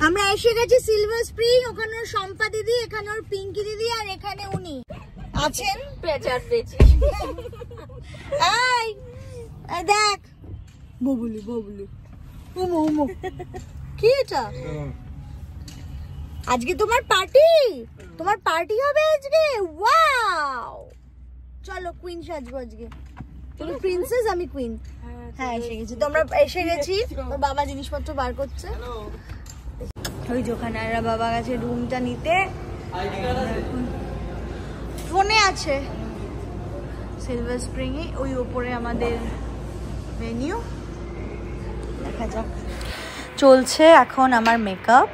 আমরা এসে গেছি সিলভার স্প্রিং। ওখানে ওর শম্পা দিদি, এখানে ওর পিঙ্কি দিদি, আর এখানে উনি আছেন পেঁচার পেঁচি। দেখ ববুলি ববুলি উমো উমো কি এটা? আজকে তোমার পার্টি হবে আজকে। ওয়াও, চলো কুইন সাজবো আজকে। তুমি প্রিন্সেস, আমি কুইন। হ্যাঁ এসে গেছি, তোমরা এসে গেছি। তোর বাবা জিনিসপত্র বার করছে। ওই যেখানে বাবা গেছে রুমটা নিতে, ফোনে আছে সিলভার স্প্রিং এ। ওই ওপরে আমাদের ভেনিউ, দেখা যাক। চলছে এখন আমার মেকআপ,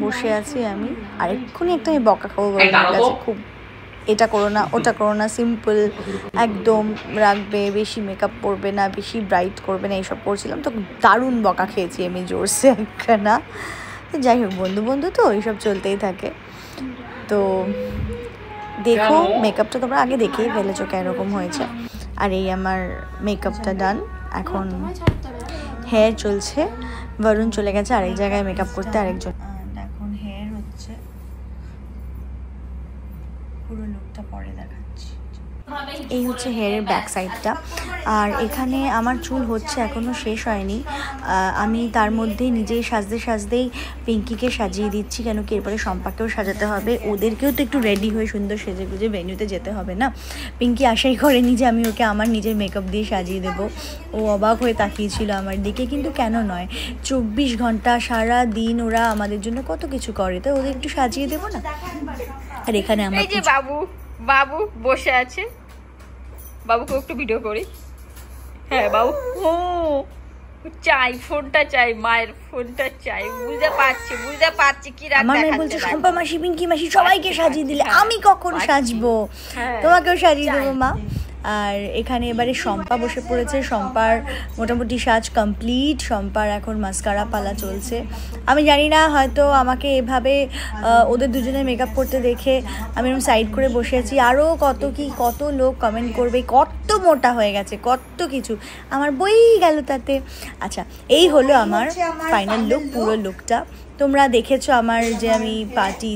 বসে আছি আমি। আর এক্ষুনি একটা আমি বকা খাবো, খুব এটা করো না ওটা করো না, সিম্পল একদম রাখবে, বেশি মেকআপ করবে না, বেশি ব্রাইট করবে না, এইসব করছিলাম। তো দারুণ বকা খেয়েছি আমি জোরসে একখানা। যাই হোক, বন্ধু তো এইসব চলতেই থাকে। তো দেখো মেকআপটা তোমরা আগে দেখেই ফেলেছো কেরকম হয়েছে। আর এই আমার মেকআপটা ডান। এখন হেয়ার চলছে, বরুণ চলে গেছে আরেক জায়গায় মেকআপ করতে, আরেকজন। এখন হেয়ার হচ্ছে, পুরো লুকটা পরে দেখাচ্ছি। এই হচ্ছে হেয়ারের ব্যাক সাইডটা। আর এখানে আমার চুল হচ্ছে, এখনও শেষ হয়নি। আমি তার মধ্যে নিজেই সাজতেই পিঙ্কিকে সাজিয়ে দিচ্ছি, কেন কি এরপরে শম্পাকেও সাজাতে হবে, ওদেরকেও তো একটু রেডি হয়ে সুন্দর সেজে গুজে ভেন্যুতে যেতে হবে না। পিঙ্কি আশাই করেনি যে আমি ওকে আমার নিজের মেকআপ দিয়ে সাজিয়ে দেবো। ও অবাক হয়ে তাকিয়েছিল আমার দিকে, কিন্তু কেন নয়, 24 ঘন্টা সারা দিন ওরা আমাদের জন্য কত কিছু করে, তো ওদের একটু সাজিয়ে দেবো না। আর এখানে আমার এই যে বাবু বসে আছে, বাবুকে একটু ভিডিও করি। হ্যাঁ বাবু চাই, ফোনটা চাই, মায়ের ফোনটা চাই। বুঝতে পারছি কি রাগ আমার মেয়ে বলছে শম্পা মাসি, পিঙ্কি মাসি সবাইকে সাজিয়ে দিলে আমি কখন সাজবো? তোমাকেও সাজিয়ে দেবো মা। আর এখানে এবারে শম্পা বসে পড়েছে। শম্পার মোটামুটি সাজ কমপ্লিট। শম্পার এখন মাস্কারা পালা চলছে। আমি জানি না, হয়তো আমাকে এভাবে ওদের দুজনের মেকআপ করতে দেখে আমি এরকম সাইড করে বসে আছি। আরও কত লোক কমেন্ট করবে, কত মোটা হয়ে গেছে, কত কিছু, আমার বই গেল তাতে। আচ্ছা, এই হলো আমার ফাইনাল লুক, পুরো লুকটা। তোমরা দেখেছো আমার যে আমি পার্টি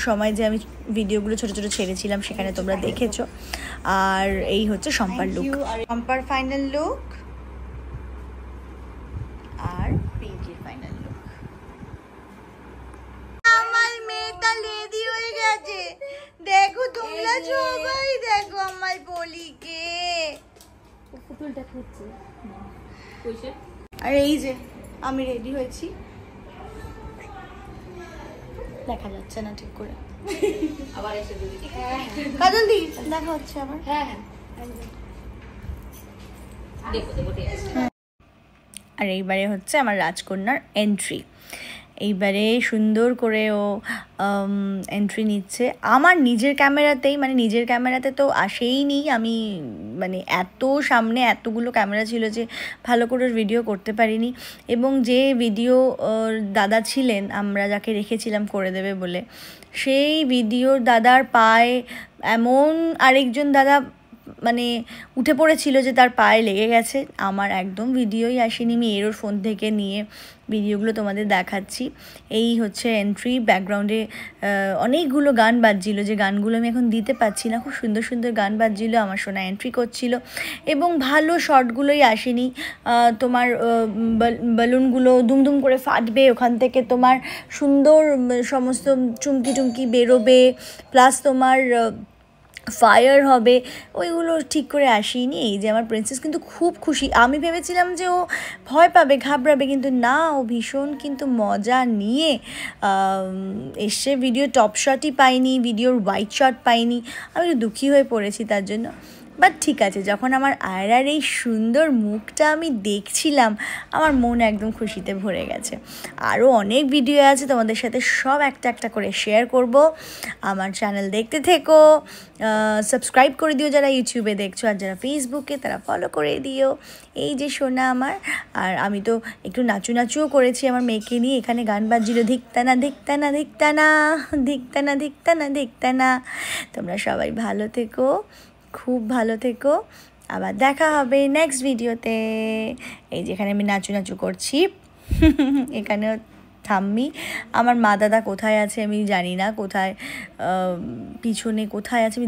সময় যে আমি ভিডিওগুলো ছোট ছেড়েছিলাম, সেখানে তোমরা দেখেছো। আর এই হচ্ছে শম্পার লুক, শম্পার ফাইনাল লুক আর পিঙ্কির ফাইনাল লুক। আমার মেয়েটা লেডি হয়ে গেছে, দেখো তোমরা সবাই দেখো আমার বলিকে। আর এই যে আমি রেডি হয়েছি, দেখা যাচ্ছে না ঠিক করে। আবার এসে দিদি, কাজল দি দেখা হচ্ছে আবার। হ্যাঁ আর এইবারে হচ্ছে আমার রাজকন্যার এন্ট্রি। এইবারে সুন্দর করে ও এন্ট্রি নিচ্ছে আমার নিজের ক্যামেরাতেই, মানে নিজের ক্যামেরাতে তো আসেই নি। আমি মানে এত সামনে এতগুলো ক্যামেরা ছিল যে ভালো করে ভিডিও করতে পারিনি। এবং যে ভিডিও দাদা ছিলেন, আমরা যাকে রেখেছিলাম করে দেবে বলে, সেই ভিডিওর দাদার পায়ে এমন আরেকজন দাদা মানে উঠে পড়েছিল যে তার পায়ে লেগে গেছে। আমার একদম ভিডিওই আসেনি, আমি এর ফোন থেকে নিয়ে ভিডিওগুলো তোমাদের দেখাচ্ছি। এই হচ্ছে এন্ট্রি। ব্যাকগ্রাউন্ডে অনেকগুলো গান বাজছিল, যে গানগুলো আমি এখন দিতে পারছি না। খুব সুন্দর সুন্দর গান বাজছিল, আমার সোনা এন্ট্রি করছিল। এবং ভালো শটগুলোই আসেনি। তোমার বেলুনগুলো দুমদুম করে ফাটবে, ওখান থেকে তোমার সুন্দর সমস্ত চুমকি বেরোবে, প্লাস তোমার ফায়ার হবে, ওইগুলো ঠিক করে আসেনি। এই যে আমার প্রিন্সেস কিন্তু খুব খুশি। আমি ভেবেছিলাম যে ও ভয় পাবে, ঘাবড়াবে, কিন্তু না, ও ভীষণ কিন্তু মজা নিয়ে এসে ভিডিও টপ শটই পাইনি, ভিডিওর হোয়াইট শট পাইনি। আমি একটু দুঃখী হয়ে পড়েছি তার জন্য। বাট ঠিক আছে, যখন আমার আয়রার এই সুন্দর মুখটা আমি দেখছিলাম, আমার মন একদম খুশিতে ভরে গেছে। আরও অনেক ভিডিও আছে তোমাদের সাথে, সব একটা করে শেয়ার করব। আমার চ্যানেল দেখতে থেকো, সাবস্ক্রাইব করে দিও যারা ইউটিউবে দেখছো, আর যারা ফেসবুকে তারা ফলো করে দিও। এই যে শোনা আমার। আর আমি তো একটু নাচুও করেছি আমার মেয়েকে নিয়ে। এখানে গান বাজছিল, ধিকতানা ধিকতানা ধিকতানা ধিকতানা ধিকতানা ধিকতানা। তোমরা সবাই ভালো থেকো, খুব ভালো থেকো। আবার দেখা হবে নেক্সট ভিডিওতে। এই যেখানে আমি নাচু করছি, এখানেও ঠাম্মি। আমার মা দাদা কোথায় আছে আমি জানি না, কোথায় পিছনে কোথায় আছে